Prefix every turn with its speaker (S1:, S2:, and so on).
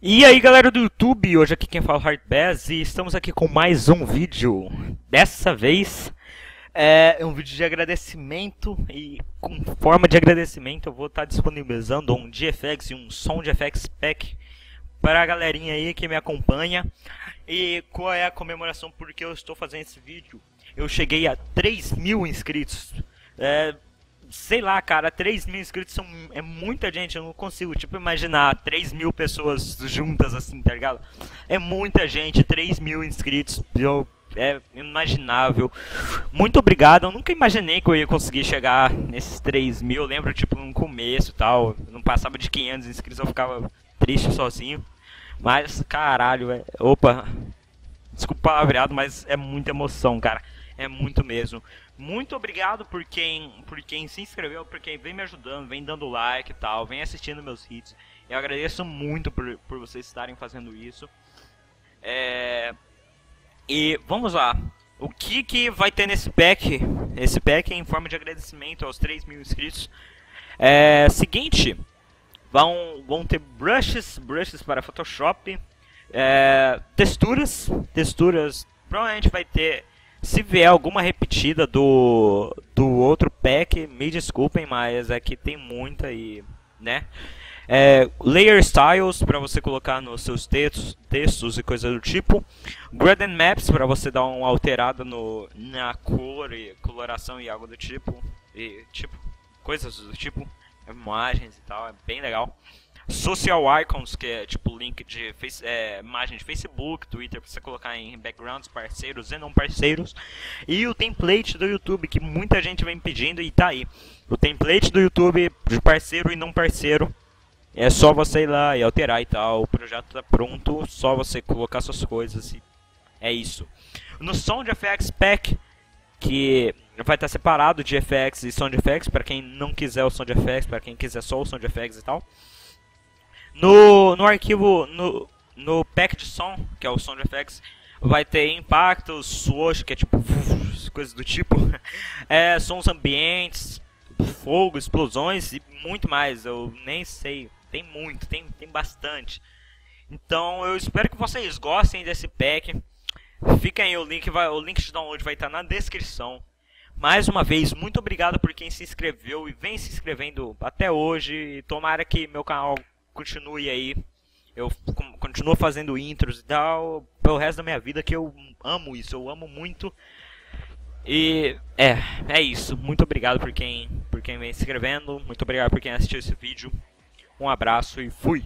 S1: E aí galera do YouTube, hoje aqui quem fala é o Hardbass e estamos aqui com mais um vídeo. Dessa vez é um vídeo de agradecimento e com forma de agradecimento eu vou estar disponibilizando um GFX e um som de FX Pack para a galerinha aí que me acompanha. E qual é a comemoração porque eu estou fazendo esse vídeo? Eu cheguei a 3.000 inscritos. Sei lá, cara, 3.000 inscritos é muita gente, eu não consigo, tipo, imaginar 3.000 pessoas juntas assim, tá ligado? É muita gente, 3.000 inscritos, é inimaginável. Muito obrigado, eu nunca imaginei que eu ia conseguir chegar nesses 3.000, eu lembro, tipo, no começo e tal, eu não passava de 500 inscritos, eu ficava triste sozinho. Mas, caralho, opa, desculpa o palavreado, mas é muita emoção, cara. É muito mesmo. Muito obrigado por quem se inscreveu, por quem vem me ajudando, vem dando like e tal, vem assistindo meus hits. Eu agradeço muito por vocês estarem fazendo isso. E vamos lá. O que vai ter nesse pack? Esse pack é em forma de agradecimento aos 3.000 inscritos. Seguinte, vão ter brushes para Photoshop, texturas, provavelmente vai ter. Se vier alguma repetida do outro pack, me desculpem, mas aqui tem muita e, né? Layer Styles para você colocar nos seus textos e coisas do tipo. Gradient Maps para você dar uma alterada na cor e coloração e algo do tipo. E tipo, coisas do tipo, imagens e tal, é bem legal. Social Icons, que é tipo link de imagem de Facebook, Twitter, para você colocar em backgrounds, parceiros e não parceiros. E o template do YouTube, que muita gente vem pedindo e tá aí. O template do YouTube de parceiro e não parceiro. É só você ir lá e alterar e tal. O projeto tá pronto, só você colocar suas coisas e é isso. No som de FX Pack, que vai estar separado de FX e som de FX, para quem não quiser o som de FX, para quem quiser só o som de FX e tal. No arquivo, no pack de som, que é o som de FX, vai ter impactos, swoosh, que é tipo coisas do tipo, sons ambientes, fogo, explosões e muito mais. Eu nem sei, tem muito, tem bastante. Então eu espero que vocês gostem desse pack. Fica aí o link de download vai estar na descrição. Mais uma vez, muito obrigado por quem se inscreveu e vem se inscrevendo até hoje. E tomara que meu canal continue aí. Eu continuo fazendo intros e tal pelo resto da minha vida, que eu amo isso, eu amo muito. E é isso. Muito obrigado por quem vem se inscrevendo. Muito obrigado por quem assistiu esse vídeo. Um abraço e fui!